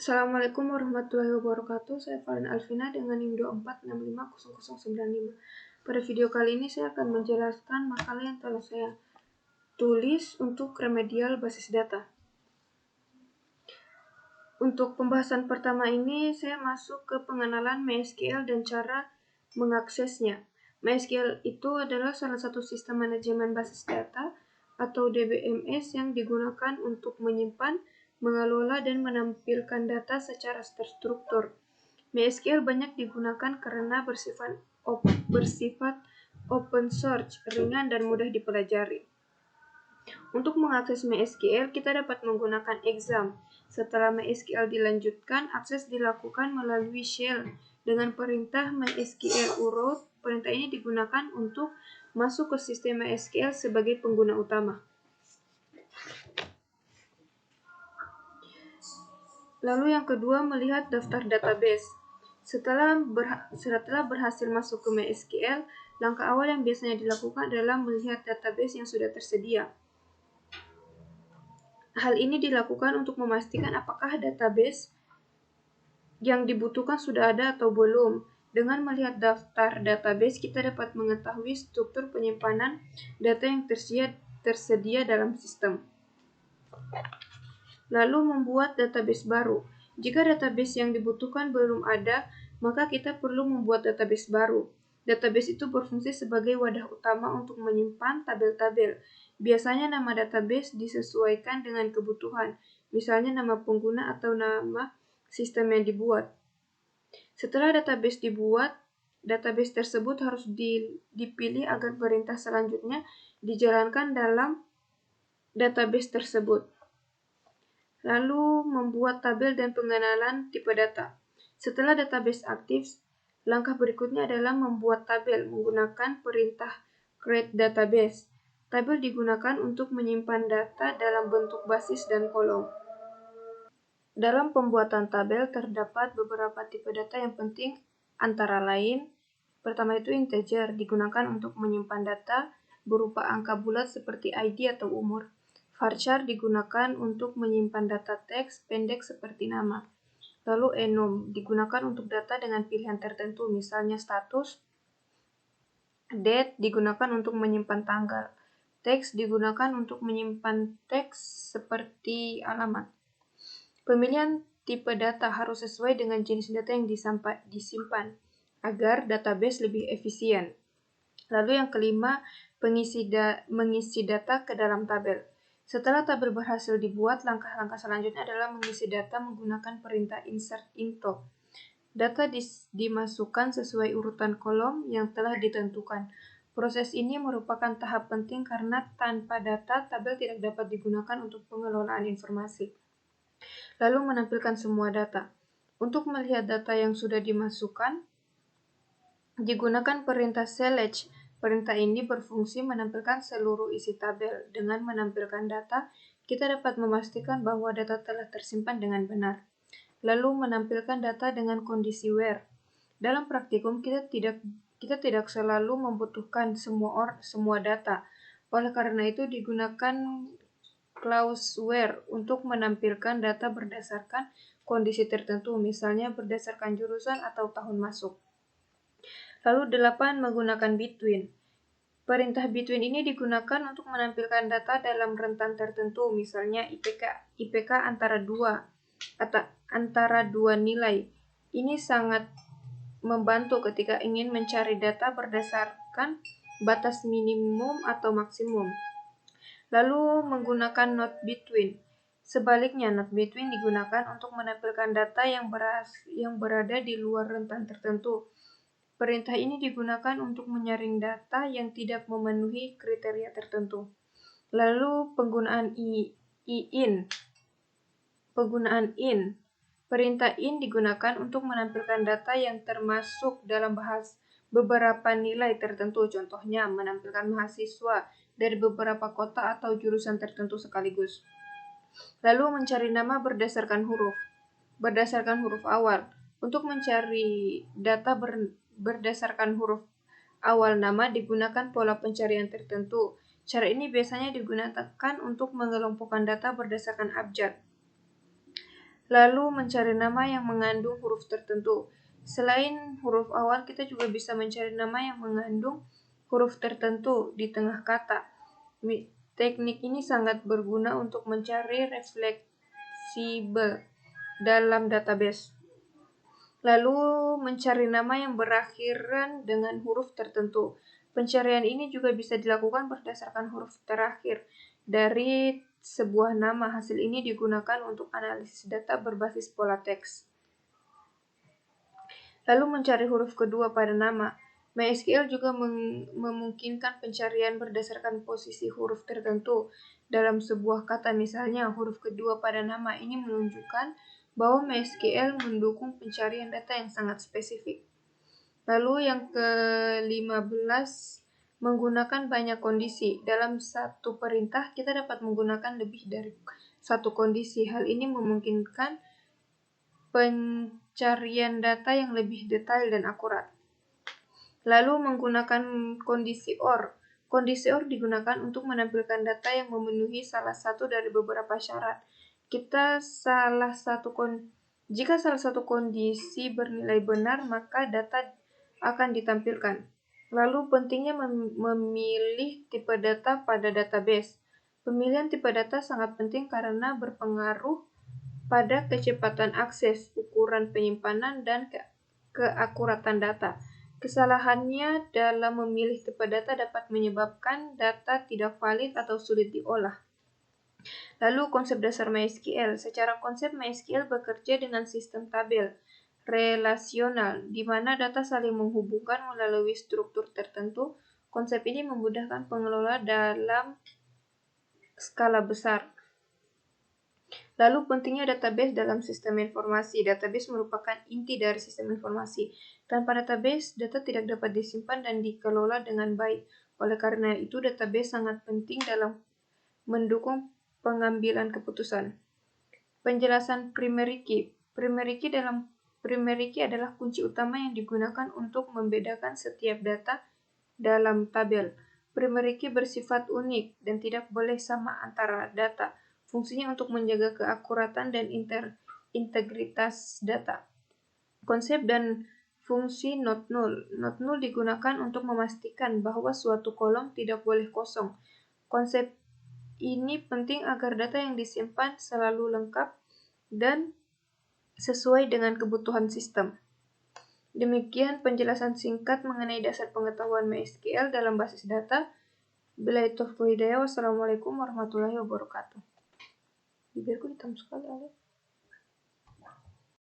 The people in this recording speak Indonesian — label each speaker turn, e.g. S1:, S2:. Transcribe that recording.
S1: Assalamualaikum warahmatullahi wabarakatuh. Saya Valen Alvina dengan NIM 24650095. Pada video kali ini saya akan menjelaskan makalah yang telah saya tulis untuk remedial basis data. Untuk pembahasan pertama ini saya masuk ke pengenalan MySQL dan cara mengaksesnya. MySQL itu adalah salah satu sistem manajemen basis data atau DBMS yang digunakan untuk menyimpan, mengelola, dan menampilkan data secara terstruktur. MySQL banyak digunakan karena bersifat open source, ringan, dan mudah dipelajari. Untuk mengakses MySQL, kita dapat menggunakan exam. Setelah MySQL dilanjutkan, akses dilakukan melalui shell dengan perintah MySQL uroot. Perintah ini digunakan untuk masuk ke sistem MySQL sebagai pengguna utama. Lalu yang kedua, melihat daftar database. Setelah berhasil masuk ke MySQL, langkah awal yang biasanya dilakukan adalah melihat database yang sudah tersedia. Hal ini dilakukan untuk memastikan apakah database yang dibutuhkan sudah ada atau belum. Dengan melihat daftar database, kita dapat mengetahui struktur penyimpanan data yang tersedia dalam sistem. Lalu membuat database baru. Jika database yang dibutuhkan belum ada, maka kita perlu membuat database baru. Database itu berfungsi sebagai wadah utama untuk menyimpan tabel-tabel. Biasanya nama database disesuaikan dengan kebutuhan, misalnya nama pengguna atau nama sistem yang dibuat. Setelah database dibuat, database tersebut harus dipilih agar perintah selanjutnya dijalankan dalam database tersebut. Lalu membuat tabel dan pengenalan tipe data. Setelah database aktif, langkah berikutnya adalah membuat tabel menggunakan perintah create database. Tabel digunakan untuk menyimpan data dalam bentuk basis dan kolom. Dalam pembuatan tabel terdapat beberapa tipe data yang penting, antara lain, pertama itu integer, digunakan untuk menyimpan data berupa angka bulat seperti ID atau umur. Varchar digunakan untuk menyimpan data teks pendek seperti nama. Lalu enum digunakan untuk data dengan pilihan tertentu, misalnya status. Date digunakan untuk menyimpan tanggal. Teks digunakan untuk menyimpan teks seperti alamat. Pemilihan tipe data harus sesuai dengan jenis data yang disimpan agar database lebih efisien. Lalu yang kelima, mengisi data ke dalam tabel. Setelah tabel berhasil dibuat, langkah-langkah selanjutnya adalah mengisi data menggunakan perintah insert into. Data dimasukkan sesuai urutan kolom yang telah ditentukan. Proses ini merupakan tahap penting karena tanpa data, tabel tidak dapat digunakan untuk pengelolaan informasi. Lalu menampilkan semua data. Untuk melihat data yang sudah dimasukkan, digunakan perintah select. Perintah ini berfungsi menampilkan seluruh isi tabel. Dengan menampilkan data, kita dapat memastikan bahwa data telah tersimpan dengan benar. Lalu menampilkan data dengan kondisi where. Dalam praktikum, kita tidak selalu membutuhkan semua data. Oleh karena itu digunakan clause where untuk menampilkan data berdasarkan kondisi tertentu, misalnya berdasarkan jurusan atau tahun masuk. Lalu 8, menggunakan between. Perintah between ini digunakan untuk menampilkan data dalam rentan tertentu, misalnya IPK antara dua nilai. Ini sangat membantu ketika ingin mencari data berdasarkan batas minimum atau maksimum. Lalu menggunakan not between. Sebaliknya, not between digunakan untuk menampilkan data yang berada di luar rentan tertentu. Perintah ini digunakan untuk menyaring data yang tidak memenuhi kriteria tertentu. Lalu penggunaan in. Perintah in digunakan untuk menampilkan data yang termasuk dalam beberapa nilai tertentu. Contohnya, menampilkan mahasiswa dari beberapa kota atau jurusan tertentu sekaligus. Lalu mencari nama berdasarkan huruf awal. Untuk mencari data berdasarkan huruf awal nama digunakan pola pencarian tertentu. Cara ini biasanya digunakan untuk mengelompokkan data berdasarkan abjad. Lalu mencari nama yang mengandung huruf tertentu. Selain huruf awal, kita juga bisa mencari nama yang mengandung huruf tertentu di tengah kata. Teknik ini sangat berguna untuk mencari refleksibel dalam database. Lalu mencari nama yang berakhiran dengan huruf tertentu. Pencarian ini juga bisa dilakukan berdasarkan huruf terakhir dari sebuah nama. Hasil ini digunakan untuk analisis data berbasis pola teks. Lalu mencari huruf kedua pada nama. MySQL juga memungkinkan pencarian berdasarkan posisi huruf tertentu dalam sebuah kata. Misalnya, huruf kedua pada nama ini menunjukkan bahwa MySQL mendukung pencarian data yang sangat spesifik. Lalu yang ke-15, menggunakan banyak kondisi. Dalam satu perintah, kita dapat menggunakan lebih dari satu kondisi. Hal ini memungkinkan pencarian data yang lebih detail dan akurat. Lalu menggunakan kondisi OR. Kondisi OR digunakan untuk menampilkan data yang memenuhi salah satu dari beberapa syarat. Jika salah satu kondisi bernilai benar, maka data akan ditampilkan. Lalu pentingnya memilih tipe data pada database. Pemilihan tipe data sangat penting karena berpengaruh pada kecepatan akses, ukuran penyimpanan, dan keakuratan data. Kesalahannya dalam memilih tipe data dapat menyebabkan data tidak valid atau sulit diolah. Lalu konsep dasar MySQL. Secara konsep MySQL bekerja dengan sistem tabel relasional, di mana data saling menghubungkan melalui struktur tertentu. Konsep ini memudahkan pengelola dalam skala besar. Lalu pentingnya database dalam sistem informasi. Database merupakan inti dari sistem informasi. Tanpa database, data tidak dapat disimpan dan dikelola dengan baik. Oleh karena itu, database sangat penting dalam mendukung pengambilan keputusan. Penjelasan primary key. Primary key adalah kunci utama yang digunakan untuk membedakan setiap data dalam tabel. Primary key bersifat unik dan tidak boleh sama antara data. Fungsinya untuk menjaga keakuratan dan integritas data. Konsep dan fungsi not null. Not null digunakan untuk memastikan bahwa suatu kolom tidak boleh kosong. Konsep ini penting agar data yang disimpan selalu lengkap dan sesuai dengan kebutuhan sistem. Demikian penjelasan singkat mengenai dasar pengetahuan MySQL dalam basis data. Billahi taufiq wal hidayah. Wassalamualaikum warahmatullahi wabarakatuh. Bibirku hitam sekali,